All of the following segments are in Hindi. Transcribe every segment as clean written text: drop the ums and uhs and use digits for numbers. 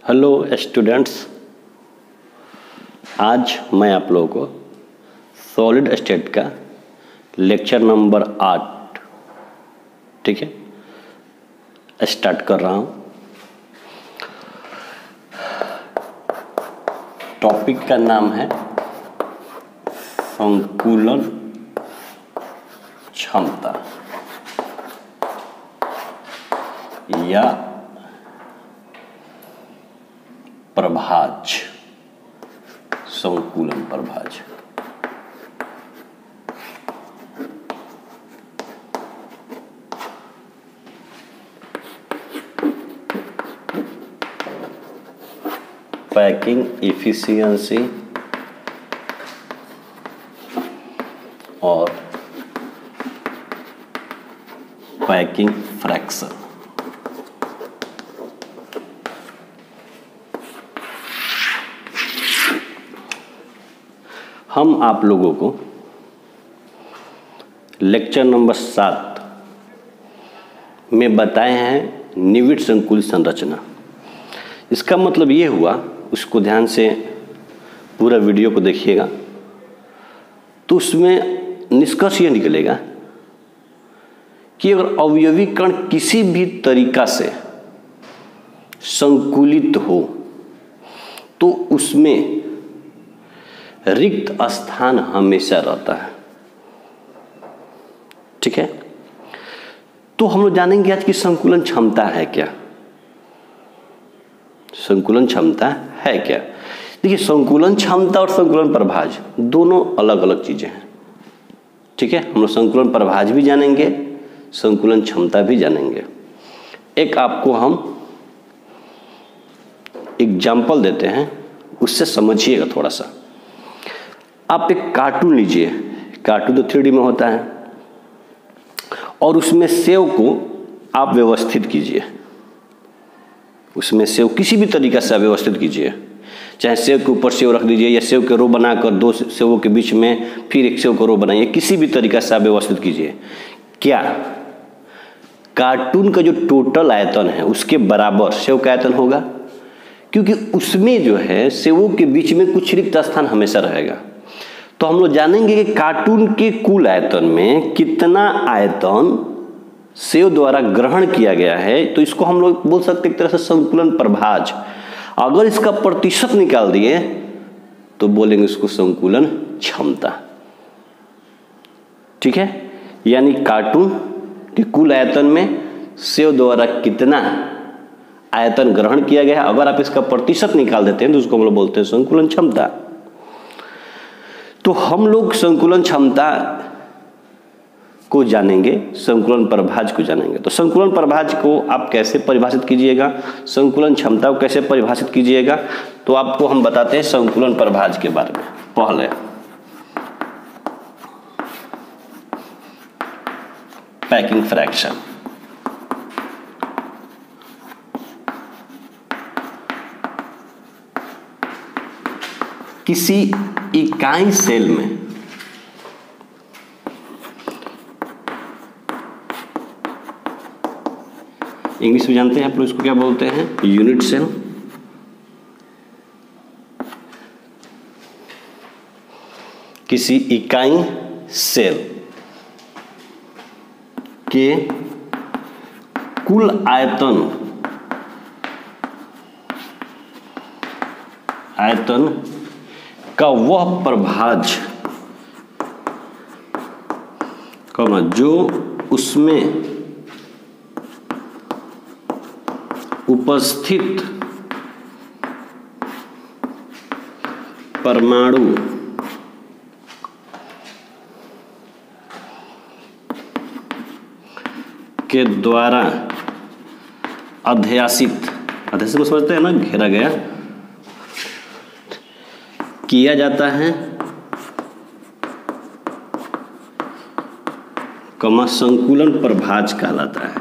हेलो स्टूडेंट्स, आज मैं आप लोगों को सॉलिड स्टेट का लेक्चर नंबर 8 ठीक है स्टार्ट कर रहा हूँ। टॉपिक का नाम है संकुलन क्षमता या प्रभाज्य, संकुलन प्रभाज्य। पैकिंग इफिशियंसी और पैकिंग फ्रैक्शन। हम आप लोगों को लेक्चर नंबर 7 में बताए हैं निविड़ संकुल संरचना। इसका मतलब ये हुआ, उसको ध्यान से पूरा वीडियो को देखिएगा तो उसमें निष्कर्ष ये निकलेगा कि अगर अवयवी कण किसी भी तरीका से संकुलित हो तो उसमें रिक्त स्थान हमेशा रहता है। ठीक है, तो हम लोग जानेंगे आज की संकुलन क्षमता है क्या। संकुलन क्षमता है क्या? देखिए, संकुलन क्षमता और संकुलन प्रभाज्य दोनों अलग अलग चीजें हैं। ठीक है, हम लोग संकुलन प्रभाज्य भी जानेंगे, संकुलन क्षमता भी जानेंगे। एक आपको हम एग्जाम्पल देते हैं, उससे समझिएगा थोड़ा सा। आप एक कार्टून लीजिए, कार्टून तो 3D में होता है, और उसमें सेव को आप व्यवस्थित कीजिए। उसमें सेव किसी भी तरीका से आप व्यवस्थित कीजिए, चाहे सेव के ऊपर सेव रख दीजिए या सेव के रो बनाकर दो सेवों के बीच में फिर एक सेव का रो बनाइए, किसी भी तरीका से आप व्यवस्थित कीजिए। क्या कार्टून का जो टोटल आयतन है उसके बराबर सेव का आयतन होगा? क्योंकि उसमें जो है सेवों के बीच में कुछ रिक्त स्थान हमेशा रहेगा। तो हम लोग जानेंगे कि कार्टून के कुल आयतन में कितना आयतन सेव द्वारा ग्रहण किया गया है। तो इसको हम लोग बोल सकते हैं एक तरह से संकुलन प्रभाज्य। अगर इसका प्रतिशत निकाल दिए तो बोलेंगे इसको संकुलन क्षमता। ठीक है, यानी कार्टून के कुल आयतन में सेव द्वारा कितना आयतन ग्रहण किया गया है, अगर आप इसका प्रतिशत निकाल देते हैं तो उसको हम लोग बोलते हैं संकुलन क्षमता। तो हम लोग संकुलन क्षमता को जानेंगे, संकुलन प्रभाज्य को जानेंगे। तो संकुलन प्रभाज्य को आप कैसे परिभाषित कीजिएगा, संकुलन क्षमता को कैसे परिभाषित कीजिएगा, तो आपको हम बताते हैं संकुलन प्रभाज्य के बारे में। पहले पैकिंग फ्रैक्शन। किसी इकाई सेल में इंग्लिश में जानते हैं आप लोग इसको क्या बोलते हैं? Unit cell. किसी इकाई सेल के कुल आयतन का वह प्रभाज्य जो उसमें उपस्थित परमाणु के द्वारा अध्यासित को समझते हैं ना, घेरा गया किया जाता है, संकुलन प्रभाज्य कहलाता है।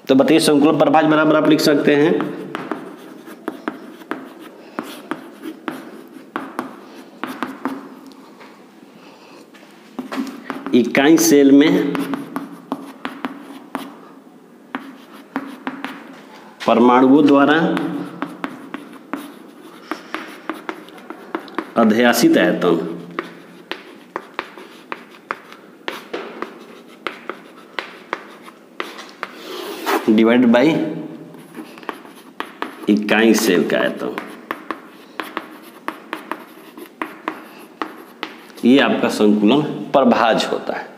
तो बताइए संकुलन प्रभाज्य बराबर आप लिख सकते हैं इकाई सेल में परमाणुओं द्वारा अध्यासित आयतन डिवाइडेड बाय इकाई सेल का आयतन, ये आपका संकुलन प्रभाज होता है।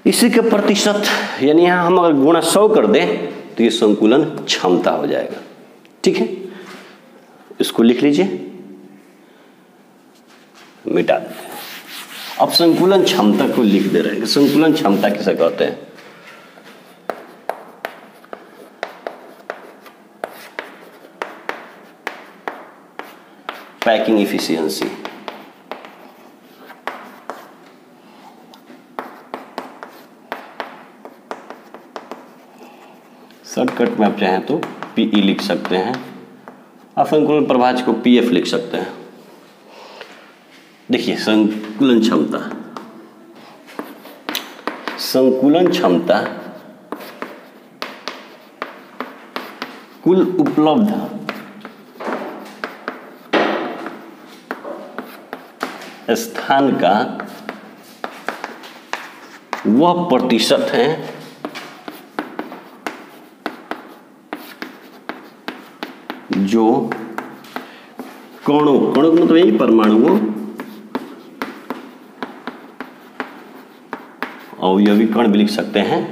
इसी के प्रतिशत यानी यहां हम अगर गुणा 100 कर दें तो ये संकुलन क्षमता हो जाएगा। ठीक है, इसको लिख लीजिए, मिटा देते हैं। अब संकुलन क्षमता को लिख दे रहे हैं। संकुलन क्षमता किसे कहते हैं? Packing efficiency. शॉर्टकट में आप चाहें तो पीई लिख सकते हैं, आप संकुलन प्रभाज को पीएफ लिख सकते हैं। देखिए संकुलन क्षमता, संकुलन क्षमता कुल उपलब्ध स्थान का वह प्रतिशत है जो कणों का मतलब यही परमाणुओं अवयवी कण भी लिख सकते हैं,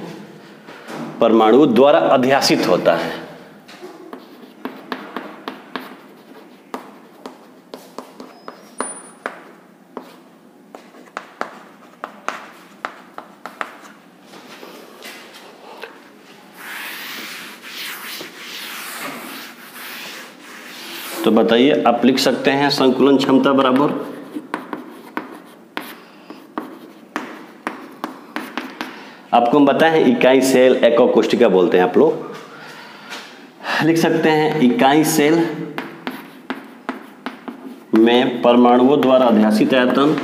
परमाणुओं द्वारा अध्यासित होता है। तो बताइए, आप लिख सकते हैं संकुलन क्षमता बराबर आपको हम बताएं इकाई सेल एকক कोष्ठिका बोलते हैं। आप लोग लिख सकते हैं इकाई सेल में परमाणुओं द्वारा अध्यासित आयतन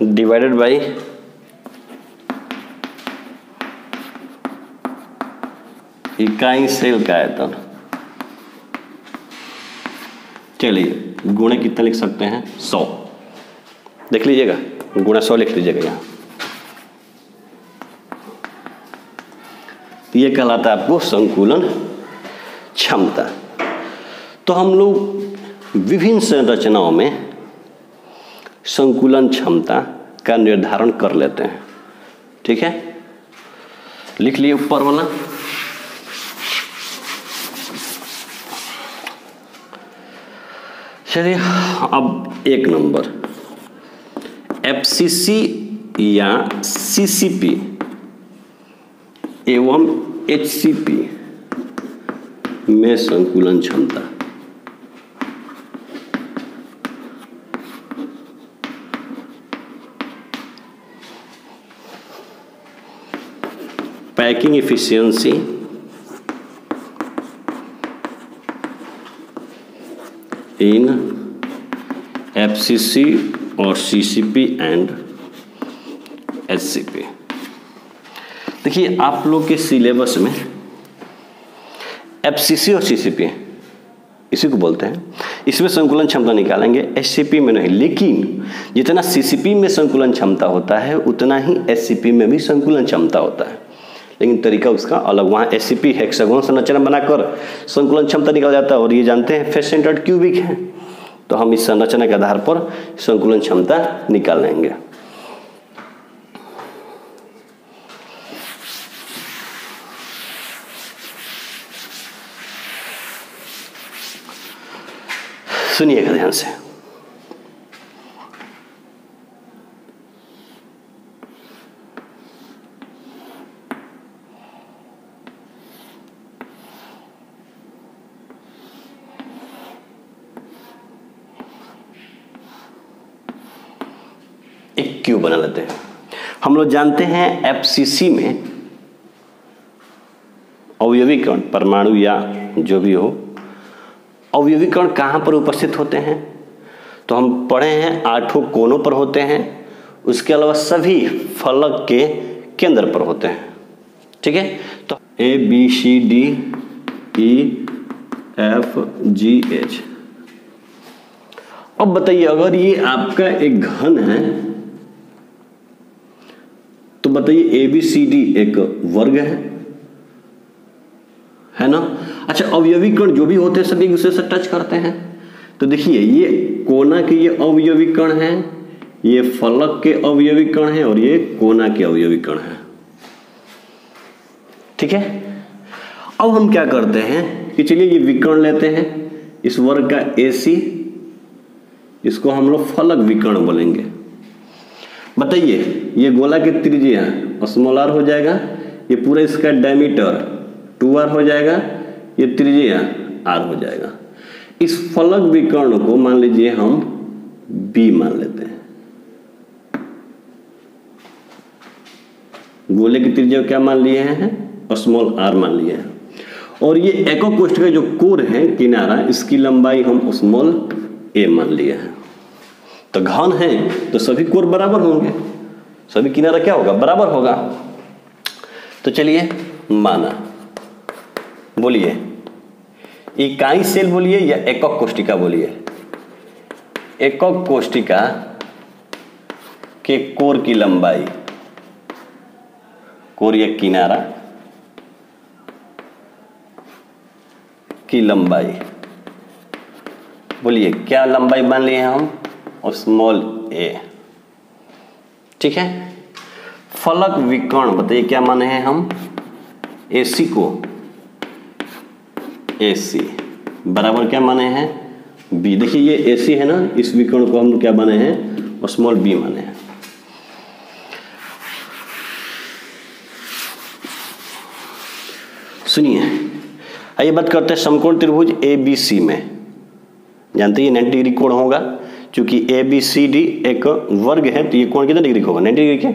डिवाइडेड बाय इकाई सेल का आयतन। चलिए गुणे कितना लिख सकते हैं? 100। देख लीजिएगा, गुणा 100 लिख लीजिएगा यहाँ। ये कहलाता है आपको संकुलन क्षमता। तो हम लोग विभिन्न संरचनाओं में संकुलन क्षमता का निर्धारण कर लेते हैं। ठीक है, लिख लिए ऊपर वाला। चलिए अब एक नंबर एफसीसी या सीसीपी एवं एचसीपी में संकुलन क्षमता। पैकिंग एफिशिएंसी इन एफसीसी और सीसीपी एंड एचसीपी। देखिए आप लोग के सिलेबस में एफसीसी और सीसीपी इसी को बोलते हैं, इसमें संकुलन क्षमता निकालेंगे, एचसीपी में नहीं। लेकिन जितना सीसीपी में संकुलन क्षमता होता है उतना ही एचसीपी में भी संकुलन क्षमता होता है, लेकिन तरीका उसका अलग। वहाँ एचसीपी हेक्सागोन संरचना बनाकर संकुलन क्षमता निकाला जाता है और ये जानते हैं फेस सेंटर्ड क्यूबिक है, तो हम इस संरचना के आधार पर संकुलन क्षमता निकाल लेंगे। सुनिएगा ध्यान से। एक क्यूब बना लेते हैं। हम लोग जानते हैं एफसीसी में अवयवीकरण, परमाणु या जो भी हो, अवयवीकरण कहाँ पर उपस्थित होते हैं? तो हम पढ़े हैं 8 कोनों पर होते हैं, उसके अलावा सभी फलक के केंद्र पर होते हैं। ठीक है, तो ABCDEFGH। अब बताइए अगर ये आपका एक घन है तो बताइए ABCD एक वर्ग है ना? अच्छा, अवयवीकरण जो भी होते हैं सभी एक दूसरे से टच करते हैं। तो देखिए ये कोना के ये अवयवीकरण है, ये फलक के अवयवीकरण है और ये कोना के अवयवीकरण है। ठीक है, अब हम क्या करते हैं कि चलिए ये विकर्ण लेते हैं, इस वर्ग का AC, इसको हम लोग फलक विकर्ण बोलेंगे। बताइए ये गोला की त्रिज्या स्मॉल r हो जाएगा, ये पूरा इसका डायमीटर 2r हो जाएगा, ये त्रिज्या r हो जाएगा। इस फलक विकर्ण को मान लीजिए हम B मान लेते हैं। गोले की त्रिज्या क्या मान लिए हैं? स्मॉल r मान लिए हैं। और ये एকক कोष्ठ का जो कोर है किनारा, इसकी लंबाई हम स्मॉल a मान लिए हैं। तो घन है तो सभी कोर बराबर होंगे, सभी किनारा क्या होगा? बराबर होगा। तो चलिए माना, बोलिए इकाई सेल बोलिए या एকক कोष्ठिका बोलिए। एকক कोष्ठिका के कोर की लंबाई, कोर या किनारा की लंबाई, बोलिए क्या लंबाई मान लिए हैं हम? Small a। ठीक है, फलक विकर्ण बताइए क्या माने हैं हम? AC को AC बराबर क्या माने हैं? B। देखिए ये AC है ना, इस विकर्ण को हम क्या माने हैं? स्मॉल b माने हैं। सुनिए, आइए बात करते हैं समकोण त्रिभुज ABC में। जानते हैं 90 डिग्री कोण होगा, क्योंकि ABCD एक वर्ग है तो ये कोण कितना डिग्री का होगा? 90 डिग्री के।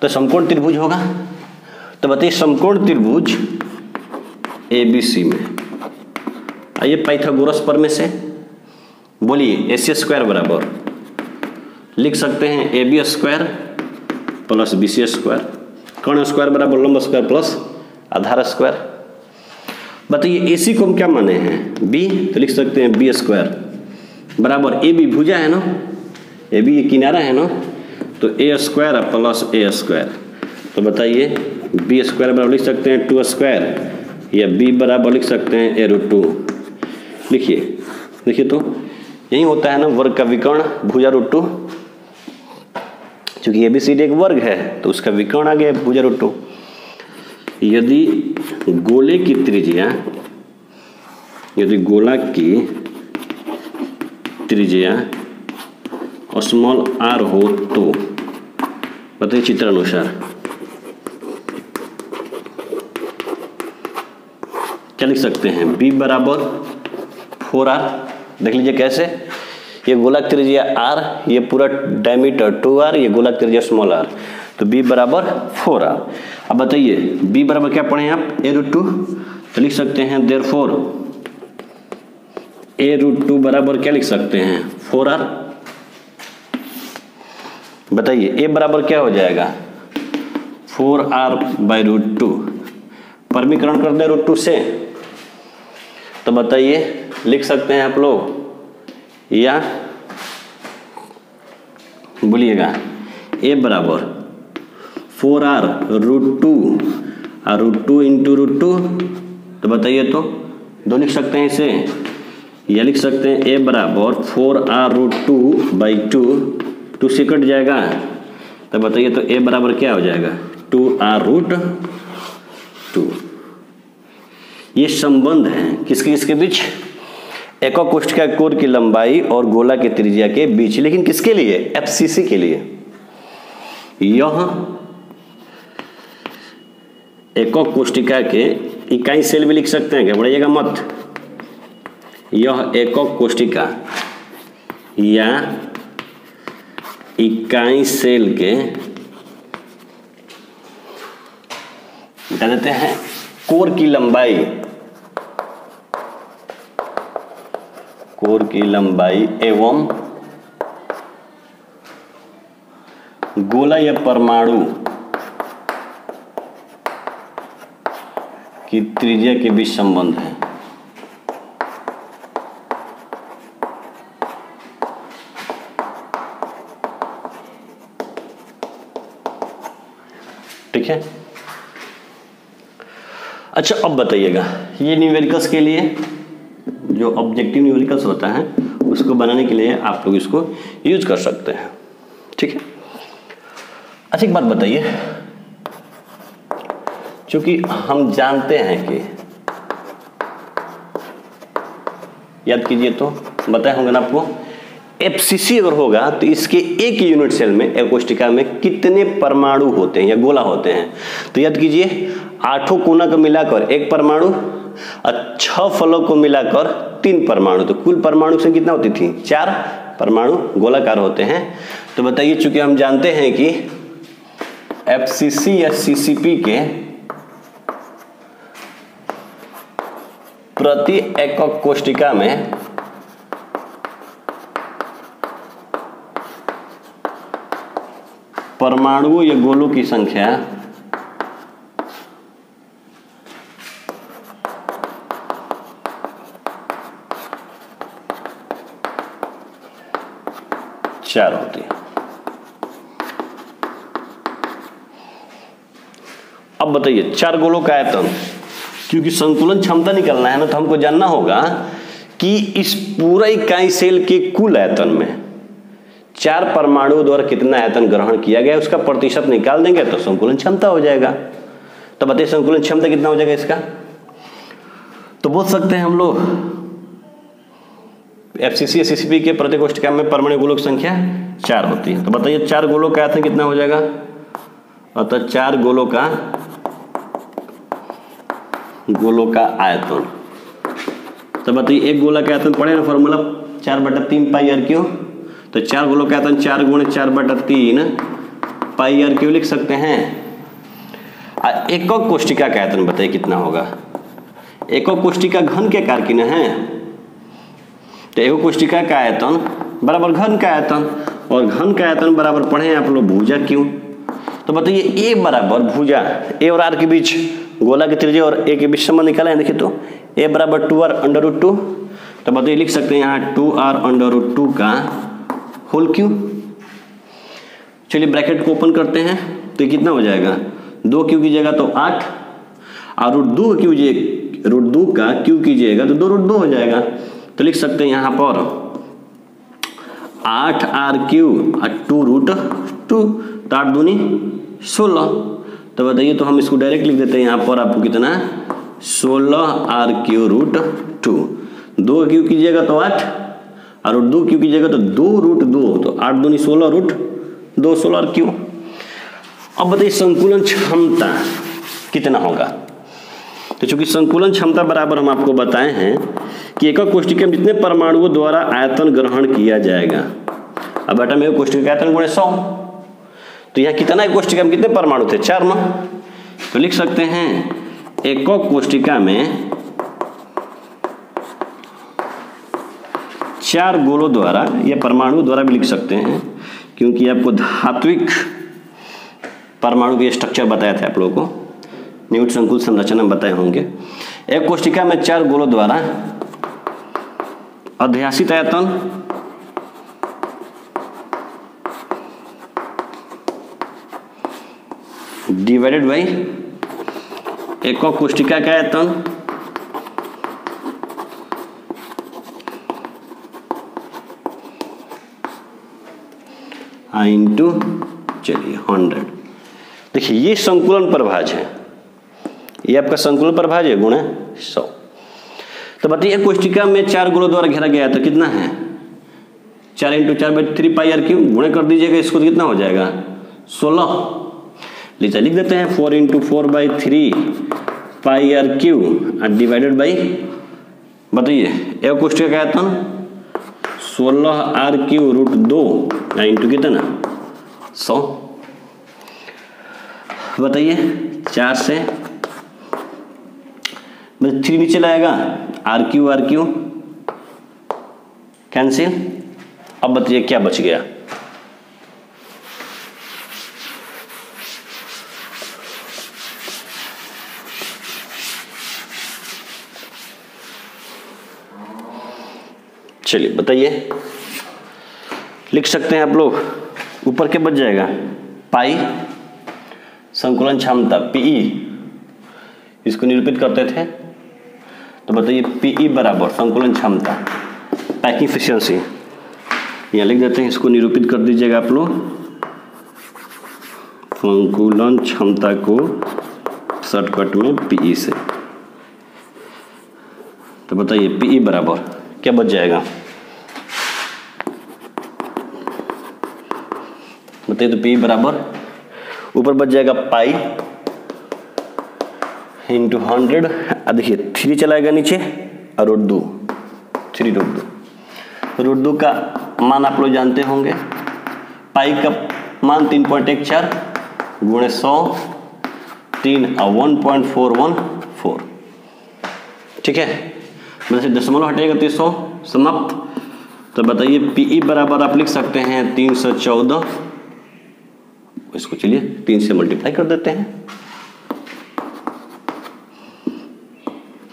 तो समकोण त्रिभुज होगा। तो बताइए समकोण त्रिभुज ABC में, आइए पाइथागोरस प्रमेय से बोलिए AC स्क्वायर बराबर लिख सकते हैं AB square plus BC square, कर्ण स्क्वायर बराबर लंब स्क्वायर प्लस आधार स्क्वायर। बताइए AC को हम क्या माने हैं? B, तो लिख सकते हैं B स्क्वायर बराबर AB भुजा है ना, AB ये किनारा है ना, तो A square plus A square. तो बताइए B स्क्वायर बराबर लिख सकते हैं 2 स्क्वायर या B बराबर लिख सकते हैं A√2। लिखिए, देखिए तो यही होता है ना वर्ग का विकर्ण भुजा √2। क्योंकि ABCD एक वर्ग है तो उसका विकर्ण आ गया भुजा √2। यदि गोले की त्रिज्या, यदि गोला की त्रिज्या स्मॉल r हो तो बताइए चित्र अनुसार क्या लिख सकते हैं? B बराबर 4r। देख लीजिए कैसे, ये गोला की त्रिज्या r, ये पूरा डायमीटर 2r, ये गोला की त्रिज्या स्मॉल r, तो B बराबर 4r। अब बताइए B बराबर क्या पढ़े आप? A√2। तो लिख सकते हैं देयरफॉर A√2 बराबर क्या लिख सकते हैं? 4r। बताइए A बराबर क्या हो जाएगा? 4r/√2। परमीकरण कर दें √2 से, तो बताइए लिख सकते हैं आप लोग, या बोलिएगा A बराबर 4r√2 और √2 इंटू √2। तो बताइए तो दो लिख सकते हैं इसे, या लिख सकते हैं A बराबर 4r√2/2, 2 से कट जाएगा। तो बताइए तो A बराबर क्या हो जाएगा? 2r√2। ये संबंध है किसके किसके बीच? एকক कोष्ठिका कोर की लंबाई और गोला की त्रिज्या के बीच। लेकिन किसके लिए? एफसीसी के लिए। यह एকক कोष्ठिका के इकाई सेल भी लिख सकते हैं, घबराइएगा मत। यह एকক कोष्ठिका या इकाई सेल के बता देते हैं कोर की लंबाई एवं गोला या परमाणु की त्रिज्या के बीच संबंध है। ठीक है। अच्छा अब बताइएगा, ये न्यूमेरिकल्स के लिए जो ऑब्जेक्टिव न्यूमेरिकल्स होता है उसको बनाने के लिए आप लोग इसको यूज कर सकते हैं। ठीक है। अच्छा एक बात बताइए, क्योंकि हम जानते हैं कि याद कीजिए तो बताए होंगे ना आपको, एफसीसी अगर होगा तो इसके एक यूनिट सेल में एक कोशिका में कितने परमाणु होते हैं या गोला होते हैं। तो याद कीजिए 8 कोना को मिलाकर 1 परमाणु और 6 फलों को मिलाकर 3 परमाणु, तो कुल परमाणु संख्या कितना होती थी? 4 परमाणु गोलाकार होते हैं। तो बताइए, चूंकि हम जानते हैं कि एफसीसी या सीसीपी के प्रति एकक कोशिका में परमाणुओं या गोलों की संख्या 4 होती है। अब बताइए 4 गोलों का आयतन, क्योंकि संतुलन क्षमता निकालना है ना, तो हमको जानना होगा कि इस पूरा इकाई सेल के कुल आयतन में 4 परमाणुओं द्वारा कितना आयतन ग्रहण किया गया, उसका प्रतिशत निकाल देंगे तो संकुलन क्षमता हो जाएगा। तो बताइए संकुलन क्षमता कितना हो जाएगा इसका? तो बोल सकते हैं हम लोग एफसीसी सीसीपी के प्रति कोशिका में परमाणु गोलों की संख्या 4 होती है। तो बताइए 4 गोलों का आयतन कितना हो जाएगा? अतः 4 गोलों का आयतन, तो बताइए एक गोला का आयतन पढ़े ना फॉर्मूला 4/3 पाई आर क्यू। तो 4 गोलों का आयतन 4 गुणे 4/3 पाई आर क्यू लिख सकते हैं। एकक कोशिका का आयतन बताइए कितना होगा? एकक कोशिका घन के आकार की न है, तो एकक कोशिका का आयतन बराबर घन का आयतन, और घन का आयतन बराबर पढ़े आप लोग भुजा क्यों। तो बताइए ए बराबर भुजा, ए और आर के बीच गोला की त्रिज्या और ए के बीच संबंध निकाला है। देखिए तो ए बराबर 2r/√2, तो बताइए लिख सकते हैं यहाँ 2r/√2 का होल क्यू। चलिए ब्रैकेट को ओपन करते हैं, तो ये कितना हो जाएगा? 2 क्यू कीजिएगा तो 8, और √2 का क्यू कीजिएगा तो 2√2 हो जाएगा। तो लिख सकते हैं यहाँ पर 8r³ और 2√2, तो 8 दूनी 16। तो बताइए, तो हम इसको डायरेक्ट लिख देते हैं यहाँ पर आपको कितना? 16r³√2। 2 क्यू कीजिएगा तो 8, और 2 क्यू कीजिएगा तो 2√2, तो 8 दूनी 16√2, 16r³। अब बताइए संकुलन क्षमता कितना होगा? तो चूंकि संकुलन क्षमता बराबर हम आपको बताए हैं कि एकक कोशिका में जितने परमाणुओं द्वारा आयतन ग्रहण किया जाएगा। अब बेटा मेरे कोशिका का आयतन गुणे 100, तो यहाँ कितना है कोशिका में कितने परमाणु थे? 4 ना। तो लिख सकते हैं एकक कोशिका में 4 गोलों द्वारा या परमाणु द्वारा भी लिख सकते हैं, क्योंकि आपको धात्विक परमाणु के स्ट्रक्चर बताया था आप लोगों को, नियुक्त संकुल संरचना बताए होंगे। एक कोशिका में 4 गोलों द्वारा अध्यासित आयतन डिवाइडेड बाई एकक कोशिका का आयतन इंटू चलिए 100। देखिए ये संकुलन प्रभाज है, ये आपका संकुलन प्रभाज है गुणा 100। तो बताइए कोशिका में 4 गोलों द्वारा घेरा गया तो कितना है? 4 × 4/3 पाई आर क्यू, गुणा कर दीजिएगा इसको, कितना हो जाएगा? 16। लीजिए लिख देते हैं 4 × 4/3 पाई आर क्यू डिवाइडेड बाई, बताइए एक कोशिका का आयतन 16r³√2 इंटू कितना? 100। बताइए 4 से मतलब 3 नीचे लाएगा, आर क्यू कैंसिल। अब बताइए क्या बच गया? चलिए बताइए, लिख सकते हैं आप लोग। ऊपर क्या बच जाएगा? पाई संकुलन क्षमता पीई, इसको निरूपित करते थे तो बताइए पीई बराबर संकुलन क्षमता पैकिंग एफिशिएंसी, यहाँ लिख देते हैं, इसको निरूपित कर दीजिएगा आप लोग। संकुलन क्षमता को शॉर्टकट में पीई से, तो बताइए पीई बराबर क्या बच जाएगा? बताइए, तो पी बराबर ऊपर बच जाएगा पाई इंटू 100, देखिए 3 चलाएगा नीचे और रूट 2, 3 रूट 2 का मान आप लोग जानते होंगे। पाई का मान 3.14 गुणे 100, 3 और 1.414, ठीक है। मतलब से दशमलव हटेगा तो 100 समाप्त। तो बताइए पीई बराबर आप लिख सकते हैं 314, इसको चलिए 3 से मल्टीप्लाई कर देते हैं,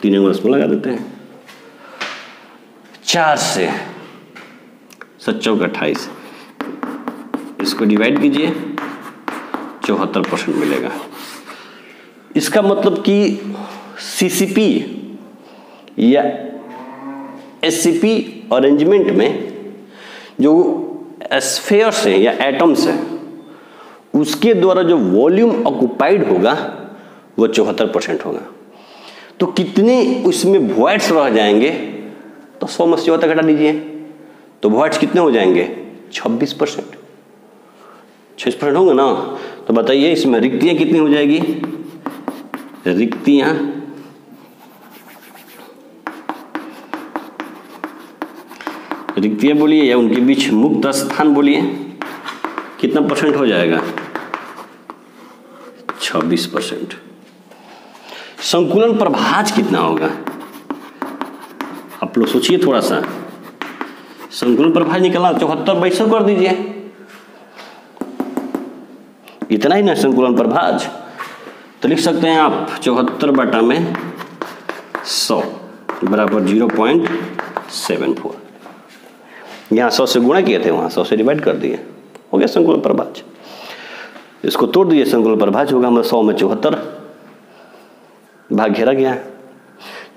3 अंगुल लगा देते हैं, 4 से 7 × 28, इसको डिवाइड कीजिए 74% मिलेगा। इसका मतलब कि सीसीपी या एससीपी अरेंजमेंट में जो स्फीयर्स है या एटम्स है उसके द्वारा जो वॉल्यूम ऑक्युपाइड होगा वो 74% होगा। तो कितने उसमें वॉइड्स रह जाएंगे? तो 100 में से 74 घटा दीजिए, तो वॉइड्स कितने हो जाएंगे? 26%। 26% होंगे ना। तो बताइए इसमें रिक्तियां कितनी हो जाएगी? रिक्तियां बोलिए या उनके बीच मुक्त स्थान बोलिए, कितना परसेंट हो जाएगा? 26%। संकुलन प्रभाज कितना होगा? आप लोग सोचिए थोड़ा सा। संकुलन प्रभाज निकलना 74/100 कर दीजिए, इतना ही ना संकुलन प्रभाज। तो लिख सकते हैं आप 74/100 बराबर 0.74। यहाँ 100 से गुणा किए थे, वहाँ 100 से डिवाइड कर दिए, हो गया संकुलन प्रभाज। इसको तोड़ दिए, संकुलन प्रभाज होगा हमारा 100 में 74 भाग घेरा गया।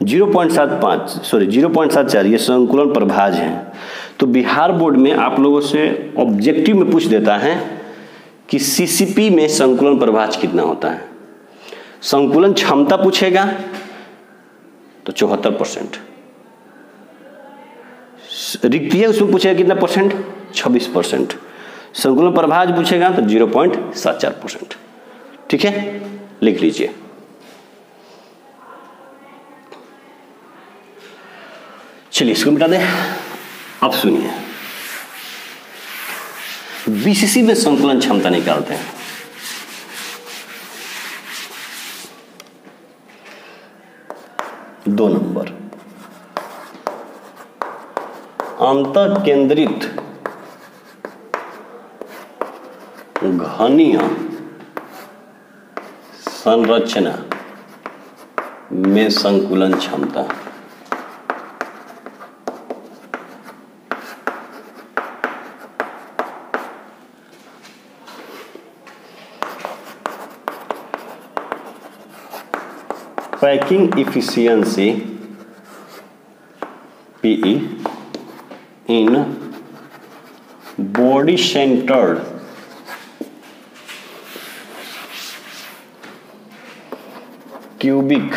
0.74 ये संकुलन प्रभाज है। तो बिहार बोर्ड में आप लोगों से ऑब्जेक्टिव में पूछ देता है कि सीसीपी में संकुलन प्रभाज कितना होता है। संकुलन क्षमता पूछेगा तो 74%, रिक्तियां उसमें पूछेगा कितना परसेंट? 26%। संकुलन प्रभाज पूछेगा तो 0.74%। ठीक है, लिख लीजिए। चलिए इसको मिटा दें। अब सुनिए, बीसीसी में संकुलन क्षमता निकालते हैं। दो नंबर, अंतः केंद्रित घनीय संरचना में संकुलन क्षमता। Packing efficiency PE in body centered cubic,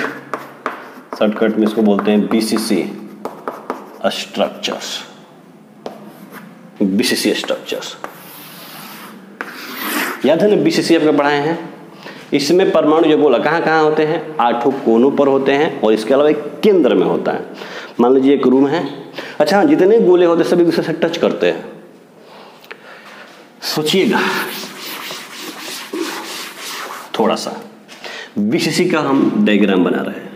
shortcut में इसको बोलते हैं बीसीसी स्ट्रक्चर्स। बीसीसी स्ट्रक्चर्स याद है ना, बीसीसी आपके पढ़ाए हैं। इसमें परमाणु जो बोला कहाँ कहाँ होते हैं? 8 कोनों पर होते हैं और इसके अलावा एक केंद्र में होता है। मान लीजिए एक रूम है, अच्छा जितने गोले होते हैं सभी दूसरे से टच करते हैं। सोचिएगा थोड़ा सा, बीसीसी का हम डायग्राम बना रहे हैं।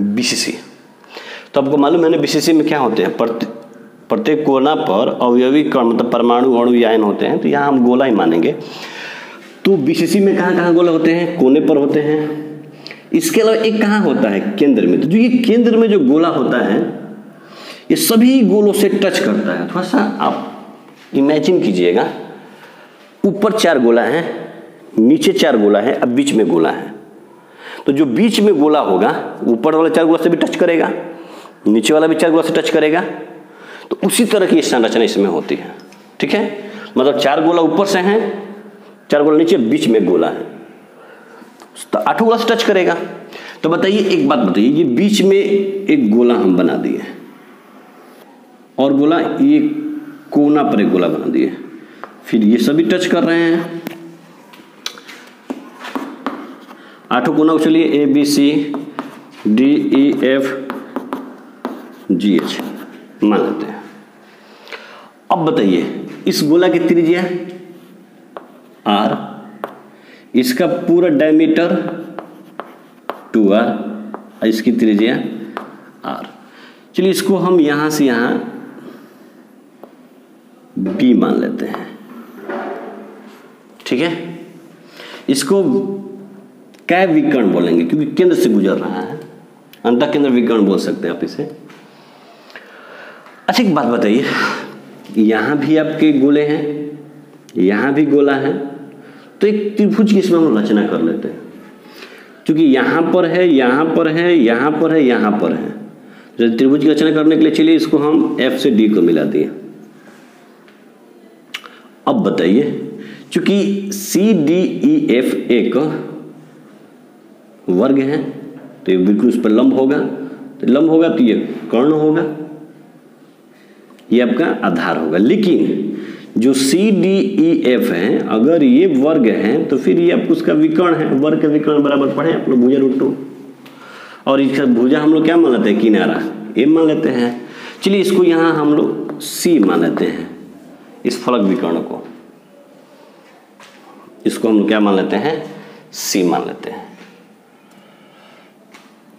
बीसीसी। तो आपको मालूम है ना बीसीसी में क्या होते हैं, प्रत्येक कोना पर अवयवी कण मतलब परमाणु अणु या आयन होते हैं, तो यहाँ हम गोला ही मानेंगे। तो बीसीसी में कहाँ कहाँ गोला होते हैं, कोने पर होते हैं। इसके अलावा एक कहाँ होता है, केंद्र में। तो जो ये केंद्र में जो गोला होता है ये सभी गोलों से टच करता है। थोड़ा सा आप इमेजिन कीजिएगा, ऊपर 4 गोला है, नीचे 4 गोला है, अब बीच में गोला है। तो जो बीच में गोला होगा ऊपर वाले 4 गोला से भी टच करेगा, नीचे वाला भी 4 गोला से टच करेगा। तो उसी तरह की संरचना इसमें होती है, ठीक है। मतलब 4 गोला ऊपर से हैं, 4 गोला नीचे, बीच में गोला है, तो 8 गोला से टच करेगा। तो बताइए एक बात बताइए, ये बीच में एक गोला हम बना दिए और गोला ये कोना पर एक गोला बना दिए, फिर ये सभी टच कर रहे हैं। 8 कोना चलिए ABCDEF GH मान लेते हैं। अब बताइए इस गोला की त्रिज्या R, इसका पूरा डायमीटर 2R, इसकी त्रिज्या R। चलिए इसको हम यहां से यहां B मान लेते हैं, ठीक है। इसको कै विकर्ण बोलेंगे क्योंकि केंद्र से गुजर रहा है, अंतः केंद्र विकर्ण बोल सकते हैं आप इसे। अच्छा एक बात बताइए, यहां भी आपके गोले हैं, यहां भी गोला है, तो एक त्रिभुज की इसमें हम रचना कर लेते हैं। क्योंकि यहां पर है, यहां पर है, यहां पर है, यहां पर है, तो त्रिभुज की रचना करने के लिए चलिए इसको हम F से D को मिला दिए। अब बताइए, चूंकि CDEF एक वर्ग है तो ये बिल्कुल उस पर लंब होगा, तो लंब होगा तो ये कर्ण होगा, ये आपका आधार होगा। लेकिन जो CDEF है अगर ये वर्ग है तो फिर ये आपको उसका विकर्ण है, वर्ग का विकर्ण बराबर पढ़े आप लोग भुजा √2, और इसका भुजा हम लोग क्या मान लेते हैं, किनारा A मान लेते हैं। चलिए इसको यहाँ हम लोग C मान लेते हैं, इस फलक विकर्ण को, इसको हम लोग क्या मान लेते हैं, C मान लेते हैं।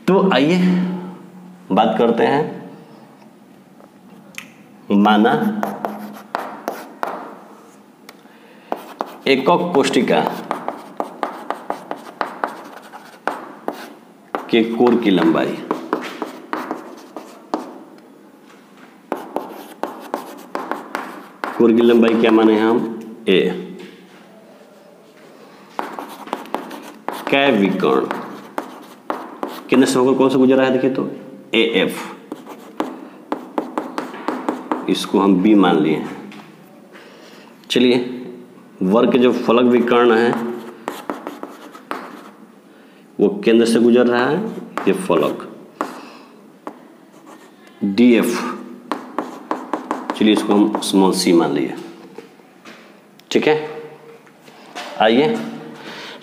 तो आइए बात करते हैं, माना एकक कोष्ठिका के कोर की लंबाई कोर की लंबाई क्या माने हैं हम, A। कै विकर्ण केंद्र से होकर कौन सा गुजरा है, देखिए तो AF, इसको हम B मान लिए हैं। चलिए वर्ग के जो फलक विकर्ण है वो केंद्र से गुजर रहा है, ये फलक DF, चलिए इसको हम स्मॉल c मान लिए, ठीक है। आइए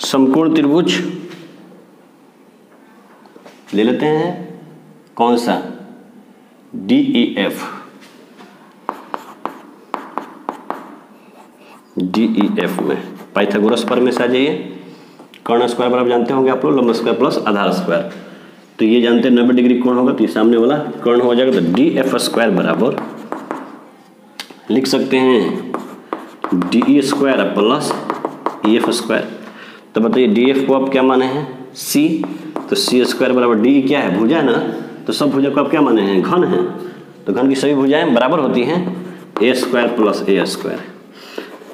समकोण त्रिभुज ले लेते हैं, कौन सा, DEF में पाइथागोरस पर में से आ जाइए। कर्ण स्क्वायर बराबर जानते होंगे आप लोग, लंब स्क्वायर प्लस आधार स्क्वायर, तो ये जानते हैं 90 डिग्री कोण होगा, तो ये सामने वाला कर्ण हो जाएगा। तो DF स्क्वायर बराबर लिख सकते हैं DE square plus EF square. तो बताइए DF को आप क्या माने हैं, C, तो C स्क्वायर बराबर DE क्या है, भुजा है ना, तो सब भुजा को आप क्या माने हैं, घन है, तो घन की सभी भुजाएं बराबर होती हैं A square plus A square.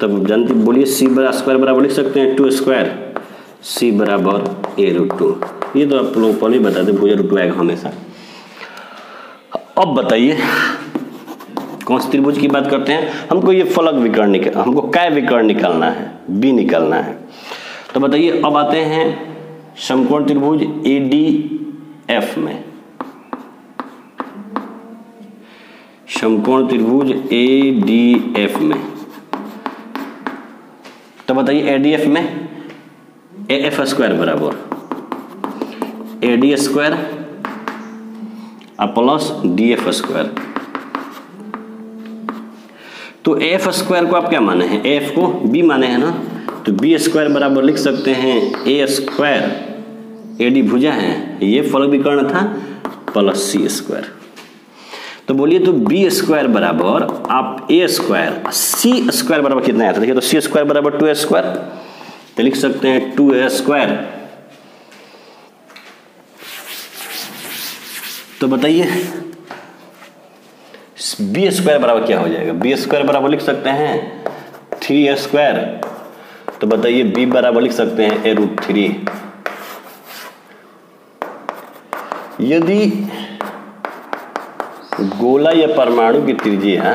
तब जानते बोलिए C स्क्वायर बराबर लिख सकते हैं 2 स्क्वायर, C बराबर A√2। ये तो आप लोग पहले ही बता दें, भुजा √2 आएगा हमेशा। अब बताइए कौन सी त्रिभुज की बात करते हैं, हमको ये फलक विकर्ण हमको कै विकर्ण निकालना है, B निकालना है। तो बताइए अब आते हैं समकोण त्रिभुज ADF में, समकोण त्रिभुज ADF में। तो बताइए ADF में AF स्क्वायर बराबर AD square plus DF square. तो AF स्क्वायर को आप क्या माने हैं, AF को B माने हैं ना, तो B स्क्वायर बराबर लिख सकते हैं A स्क्वायर, AD भुजा है, ये फलक विकर्ण था, प्लस सी स्क्वायर। तो बोलिए तो बी स्क्वायर बराबर आप ए स्क्वायर, सी स्क्वायर बराबर कितना आया था? देखिए तो सी स्क्वायर बराबर 2a स्क्वायर, तो लिख सकते हैं 2a स्क्वायर। तो बताइए बी स्क्वायर बराबर क्या हो जाएगा? बी स्क्वायर बराबर लिख सकते हैं 3a स्क्वायर। तो बताइए बी बराबर लिख सकते हैं a√3। यदि गोला या परमाणु की त्रिज्या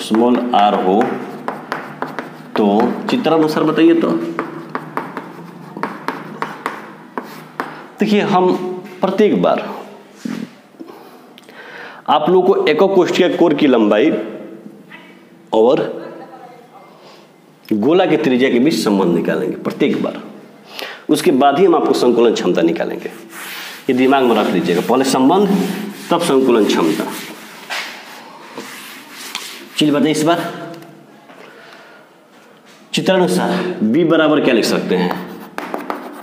स्मॉल r हो तो चित्रानुसार बताइए। तो देखिए हम प्रत्येक बार आप लोगों को एকক कोष्ठिका कोर की लंबाई और गोला की त्रिज्या के बीच संबंध निकालेंगे प्रत्येक बार, उसके बाद ही हम आपको संकुलन क्षमता निकालेंगे। ये दिमाग में रख लीजिएगा, पहले संबंध तब संकुलन क्षमता। चलिए बताइए इस बार चित्रानुसार b बराबर क्या लिख सकते हैं?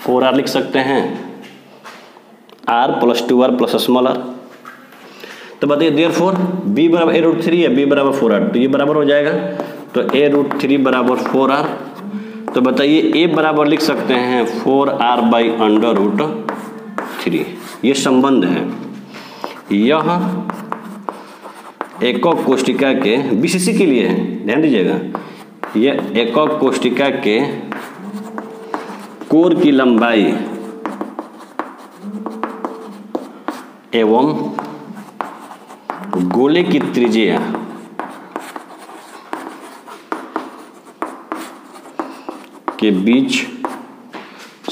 4r लिख सकते हैं, r + 2r + स्मॉल r। तो बताइए देयरफॉर b बराबर a√3 या b बराबर 4r, तो ये बराबर हो जाएगा। तो a√3 बराबर 4r। तो बताइए a बराबर लिख सकते हैं 4r/√3। ये संबंध है, यह एকক कोष्ठिका के बीसीसी के लिए है, ध्यान दीजिएगा। यह एকক कोष्ठिका के कोर की लंबाई एवं गोले की त्रिज्या के बीच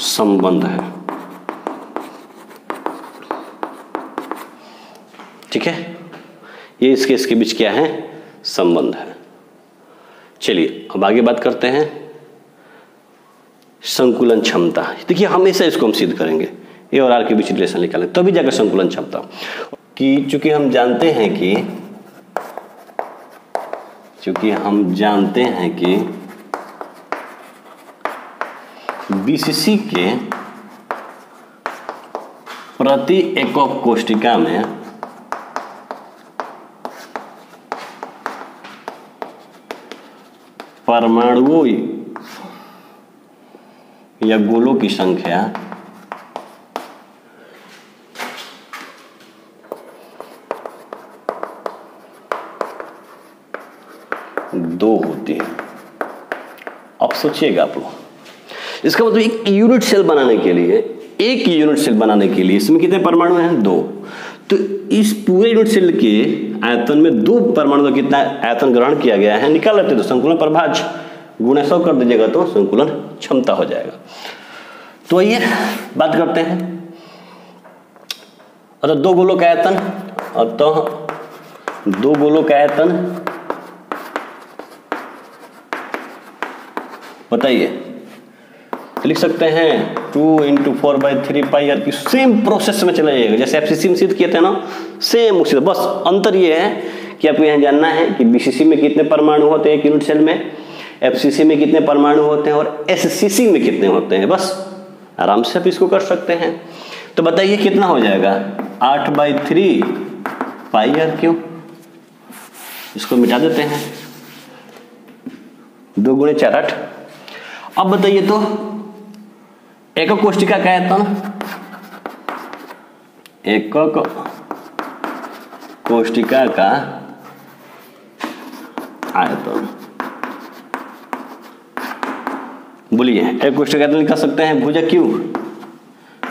संबंध है। ठीक है, ये इसके बीच क्या है? संबंध है। चलिए अब आगे बात करते हैं संकुलन क्षमता। देखिए हमेशा इसको हम सिद्ध करेंगे, ए और आर के बीच रिलेशन निकालें तभी जाकर संकुलन क्षमता। कि चूंकि हम जानते हैं कि बीसीसी के प्रति एকক कोष्ठिका में परमाणुओं या गोलों की संख्या दो होती है। अब सोचिएगा आप लोग, इसका मतलब एक यूनिट सेल बनाने के लिए इसमें कितने परमाणु हैं? 2। तो इस पूरे यूनिट सेल के आयतन में 2 परमाणु का कितना आयतन ग्रहण किया गया है निकाल लेते, तो संकुलन प्रभाज्य गुणा 100 कर दीजिएगा तो संकुलन क्षमता हो जाएगा। तो आइए बात करते हैं। अतः 2 गोलों का आयतन बताइए, तो लिख सकते हैं 2 × 4/3 πr की सेम प्रोसेस में चला जाएगा जैसे एफसीसी में सिद्ध किए थे ना, सेम उसी। बस अंतर ये है कि आपको यहां जानना है कि बीसीसी में कितने परमाणु होते हैं एक यूनिट सेल में, एफसीसी में कितने परमाणु होते हैं और एससीसी में कितने होते हैं। बस आराम से आप इसको कर सकते हैं। तो बताइए कितना हो जाएगा? 8/3 πr3। इसको मिटा देते हैं, 2 × 4 8। अब बताइए तो एकक कोष्ठिका का आयतन, एकक कोष्ठिका का आयतन बोलिए, एक कोष्ठिका आयतन लिख सकते हैं भुजा क्यू।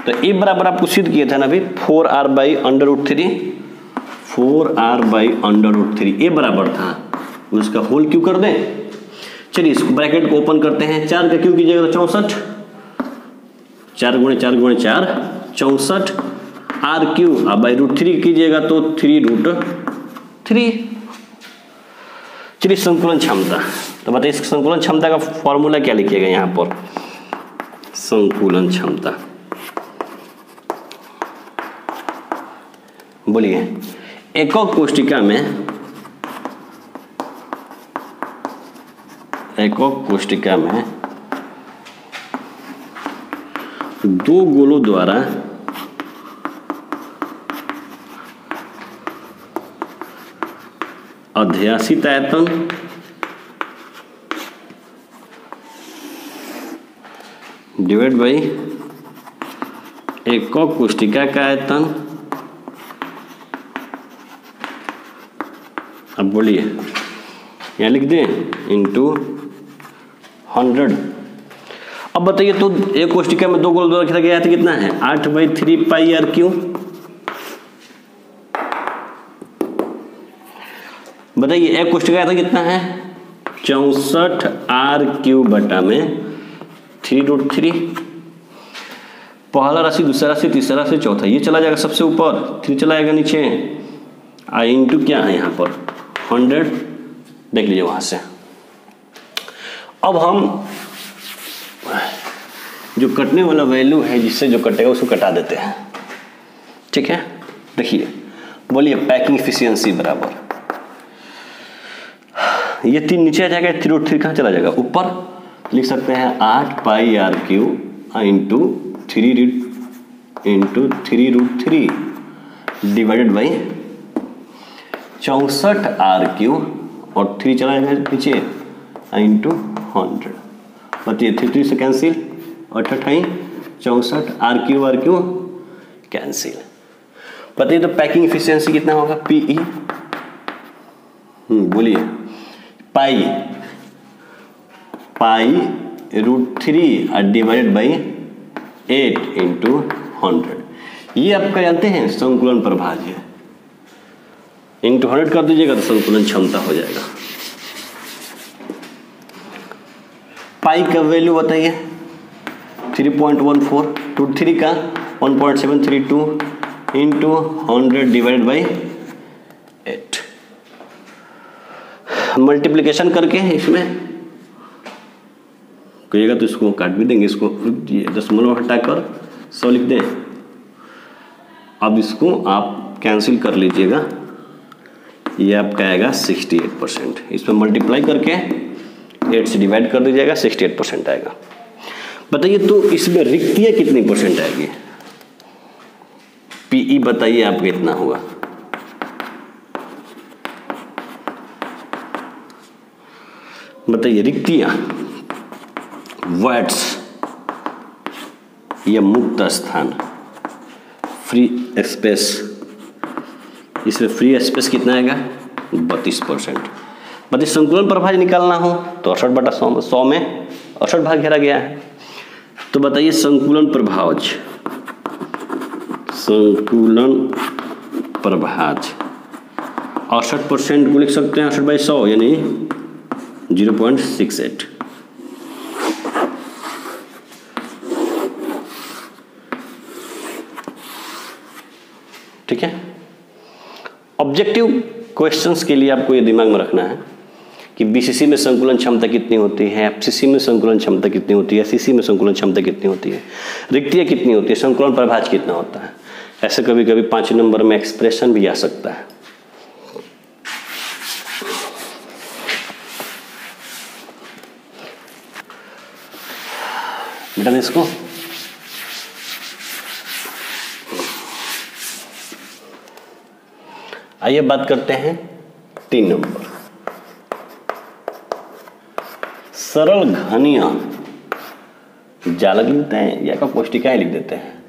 तो ए बराबर आपको सिद्ध किए थे ना अभी 4r/√3, 4r/√3 ए बराबर था, उसका होल क्यू कर दें। चलिए इसको ब्रैकेट को ओपन करते हैं, 4 का क्यू कीजिएगा तो 64, 4 × 4 × 4 64, r³ √3 कीजिएगा तो 3√3। चलिए संकुलन क्षमता, तो बताइए इस संकुलन क्षमता का फॉर्मूला क्या लिखिएगा यहाँ पर? संकुलन क्षमता बोलिए, एकक कोष्ठिका में दो गोलों द्वारा अध्यासित आयतन डिवाइड बाई एকক कोष्टिका का आयतन। अब बोलिए, यहाँ लिख दें इंटू 100। अब बताइए तो एक कोष्टिका में दो गोल द्वारा रखा गया था, कितना है 8/3 पाई आर क्यू। बताइए एक कोष्टिका था कितना है 64 आर क्यू बटा में 3√3। पहला राशि, दूसरा राशि, तीसरा राशि, चौथा, ये चला जाएगा सबसे ऊपर, 3 चला जाएगा नीचे, इंटू क्या है यहाँ पर 100, देख लीजिए वहां से। अब हम जो कटने वाला वैल्यू है, जिससे जो कटेगा उसको कटा देते हैं, ठीक है। देखिए बोलिए पैकिंग एफिशिएंसी बराबर, ये 3 नीचे आ जाएगा, 3√3 कहाँ चला जाएगा ऊपर, लिख सकते हैं 8 pi r cube into 3√3 divided by 64 r cube और 3 चला जाएगा नीचे इंटू 100। बताइए 3 से कैंसिल और 64 आर क्यू कैंसिल। बताइए तो पैकिंग एफिशिएंसी कितना होगा पीई, बोलिए पाई√3 डिवाइडेड बाई 8 इंटू 100। ये आपका जानते हैं संकुलन प्रभाज्य, इंटू 100 कर दीजिएगा तो संकुलन क्षमता हो जाएगा। पाई का वैल्यू बताइए 3.14, √3 का 1.732 इंटू 100 डिवाइडेड बाई 8। मल्टीप्लिकेशन करके इसमें कहिएगा तो इसको काट भी देंगे, इसको दशमलव हटाकर 100 लिख दें। अब इसको आप कैंसिल कर लीजिएगा, ये आपका आएगा 68%। इसमें मल्टीप्लाई करके 8 से डिवाइड कर दीजिएगा, 68% आएगा। बताइए तो इसमें रिक्तियाँ कितनी परसेंट आएगी, पीई बताइए आपका कितना होगा। बताइए रिक्तियाँ, वर्ड्स या मुक्त स्थान, फ्री स्पेस, इसमें फ्री स्पेस कितना आएगा 32%। बताइए संकुलन प्रभाज्य निकालना हो तो 68/100 में 68 भाग घेरा गया है। तो बताइए संकुलन प्रभाज्य 68% को लिख सकते हैं 68/100 यानी 0.68। ठीक है। ऑब्जेक्टिव क्वेश्चंस के लिए आपको ये दिमाग में रखना है कि बीसीसी में संकुलन क्षमता कितनी होती है, एफसीसी में संकुलन क्षमता कितनी होती है, एससीसी में संकुलन क्षमता कितनी होती है, रिक्तियाँ कितनी होती है, संकुलन प्रभाज्य कितना होता है। ऐसे कभी कभी 5 नंबर में एक्सप्रेशन भी आ सकता है। बेटा इसको आइए बात करते हैं 3 नंबर, सरल घनीय जालक लिखते हैं या एকক कोष्टिका लिख देते हैं,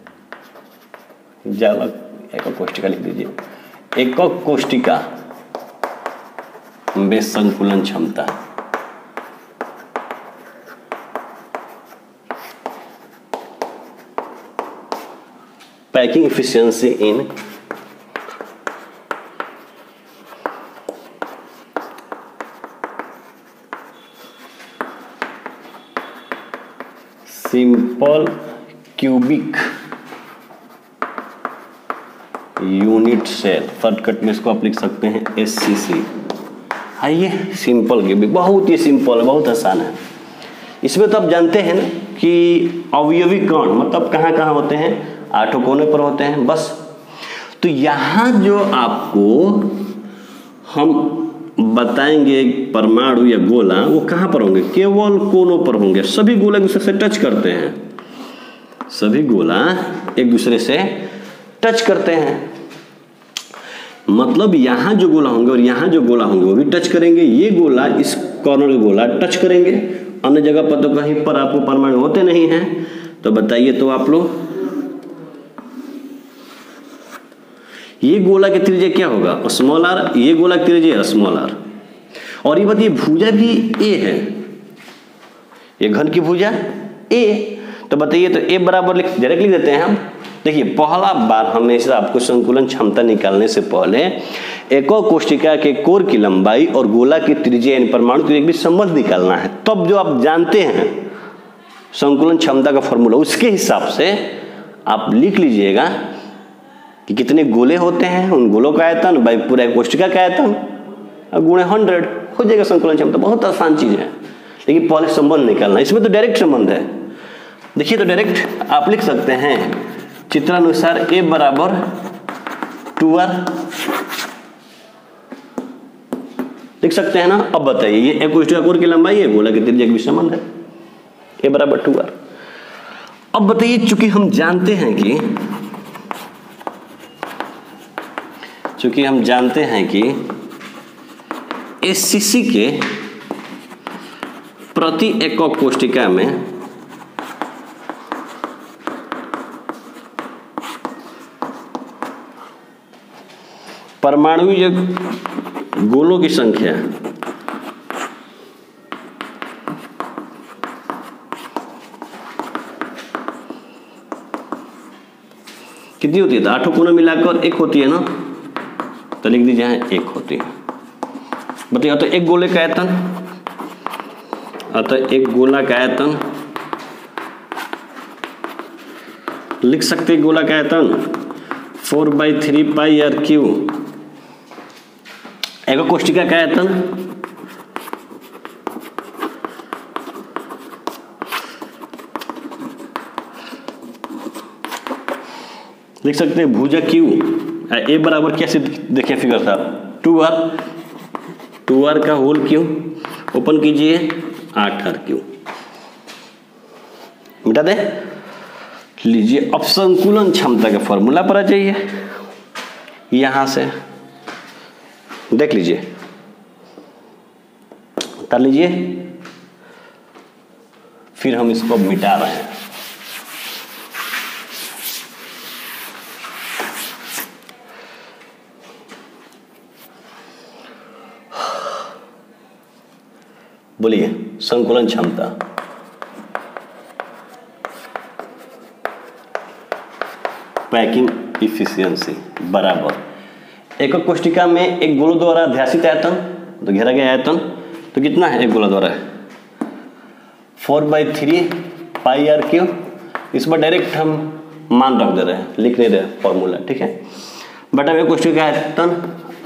जालक एকক कोष्टिका लिख दीजिए। एকক कोष्टिका में संकुलन क्षमता packing efficiency in simple cubic unit cell, shortcut में इसको आप लिख सकते हैं एससीसी। आइए सिंपल क्यूबिक, बहुत ही सिंपल है, बहुत आसान है। इसमें तो आप जानते हैं ना कि अवयवी कण मतलब कहाँ कहाँ होते हैं, 8 कोने पर होते हैं बस। तो यहाँ जो आपको हम बताएंगे परमाणु या गोला, वो कहाँ पर होंगे, केवल कोनों पर होंगे। सभी गोला एक दूसरे से टच करते हैं, सभी गोला एक दूसरे से टच करते हैं, मतलब यहां जो गोला होंगे और यहां जो गोला होंगे वो भी टच करेंगे। ये गोला इस कॉर्नर गोला टच करेंगे, अन्य जगह पर तो कहीं पर आपको परमाणु होते नहीं हैं। तो बताइए तो आप लोग, ये गोला की त्रिज्या क्या होगा? Small r. ये गोला की त्रिज्या स्मॉल आर। और ये बताइए भुजा भी ए है, ये घन की भुजा ए। तो बताइए तो ए बराबर डायरेक्ट लिख देते हैं हम। देखिए पहला बार हमेशा आपको संकुलन क्षमता निकालने से पहले एকক कोशिका के कोर की लंबाई और गोला की त्रिज्या इन परमाणु के बीच संबंध निकालना है। तब जो आप जानते हैं संकुलन क्षमता का फॉर्मूला, उसके हिसाब से आप लिख लीजिएगा कि कितने गोले होते हैं, उन गोलों का आयतन बाई पूरा कोशिका का आयतन गुणे 100 हो जाएगा संकुलन क्षमता। बहुत आसान चीज है, लेकिन पहले संबंध निकालना। इसमें तो डायरेक्ट संबंध है। देखिए तो डायरेक्ट आप लिख सकते हैं चित्रानुसार ए बराबर 2r लिख सकते हैं ना। अब बताइए ये एक कोशिका कोर की लंबाई है, गोला की त्रिज्या के बीच संबंध है, ए बराबर 2r। अब बताइए चूंकि हम जानते हैं कि एससीसी के प्रति एকক कोशिका में परमाणु गोलों की संख्या कितनी होती है? तो 8 कोना मिलाकर 1 होती है ना, तो लिख दीजिए 1 होती है। बताइए तो एक गोले का आयतन, अतः एक गोला का आयतन लिख सकते हैं। गोला का आयतन 4/3 पाई आर क्यू। एকক कोशिका का आयतन लिख सकते हैं भुजा क्यू। ए बराबर कैसे देखिए फिगर था 2r का होल क्यू, ओपन कीजिए 8r क्यू, मिटा दे। लीजिए अब संकुलन क्षमता के फॉर्मूला पर आ जाइए। यहां से देख लीजिए, उतार लीजिए, फिर हम इसको मिटा रहे हैं। बोलिए संकुलन क्षमता पैकिंग इफिशियंसी बराबर एকক कोशिका में एक गोला द्वारा अध्यासित आयतन, तो घेरा गया आयतन, तो कितना है एक गोला द्वारा? 4/3 पाई आर क्यू। इस पर डायरेक्ट हम मान रख दे रहे हैं, लिख नहीं रहे फॉर्मूला, ठीक है। बटा में कोशिका का आयतन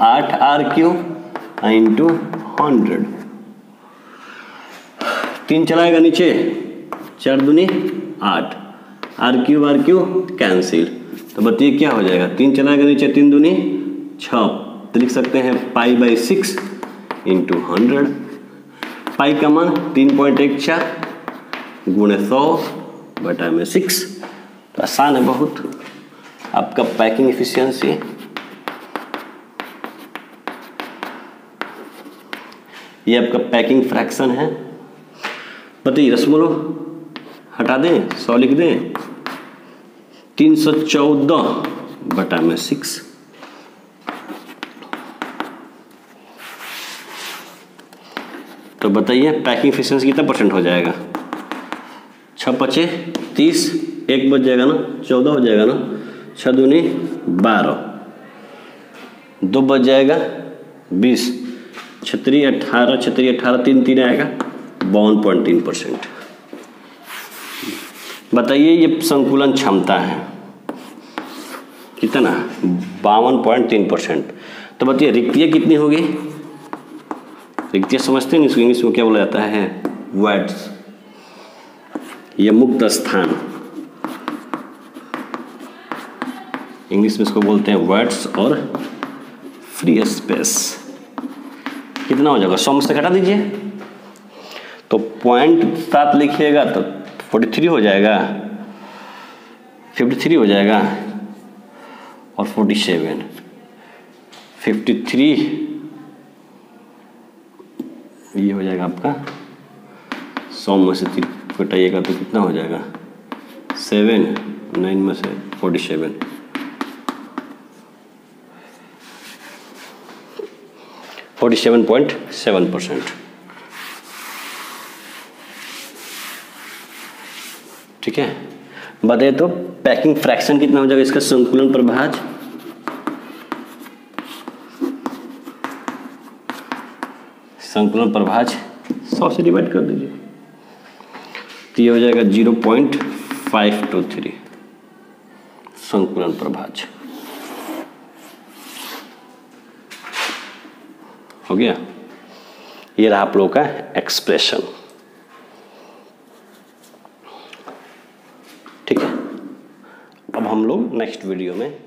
8r क्यू इंटू 100। 3 चलाएगा नीचे, 4 दूनी 8, आर क्यू कैंसिल। तो बताइए क्या हो जाएगा? 3 चलाएगा नीचे, 3 दूनी 6, तो लिख सकते हैं π/6 इंटू 100। पाई का मान 3.14 गुणे 100 बटा में 6। तो आसान है बहुत। आपका पैकिंग इफिशियंसी ये आपका पैकिंग फ्रैक्शन है। बताइए रसमोलो हटा दें, 100 लिख दें, 314 बटा में 6। तो बताइए पैकिंग एफिशिएंसी कितना परसेंट हो जाएगा? 6×5 30, 1 बच जाएगा ना, 14 हो जाएगा ना, 6 दूनी 12, 2 बच जाएगा 20, 36 18, 3 3 आएगा 52.3%। बताइए ये संकुलन क्षमता है कितना? 52.3%। तो बताइए रिक्तियाँ कितनी होगी? रिक्तियाँ समझते हैं इंग्लिश में क्या बोला जाता है? वर्ड्स। ये मुक्त स्थान, इंग्लिश में इसको बोलते हैं वर्ड्स और फ्री स्पेस। कितना हो जाएगा? 100 में से घटा दीजिए, तो 0.7 लिखिएगा तो 43 हो जाएगा। 53 हो जाएगा और 47, 53 ये हो जाएगा आपका 100 में से 3 घटाइएगा तो कितना हो जाएगा 7, 9 में से 47, 47.7%। ठीक है, बताइए तो पैकिंग फ्रैक्शन कितना हो जाएगा इसका संकुलन प्रभाज, संकुलन प्रभाज 100 से डिवाइड कर दीजिए तो ये हो जाएगा 0.523 संकुलन प्रभाज। हो गया, ये रहा आप लोगों का एक्सप्रेशन। ठीक है, अब हम लोग नेक्स्ट वीडियो में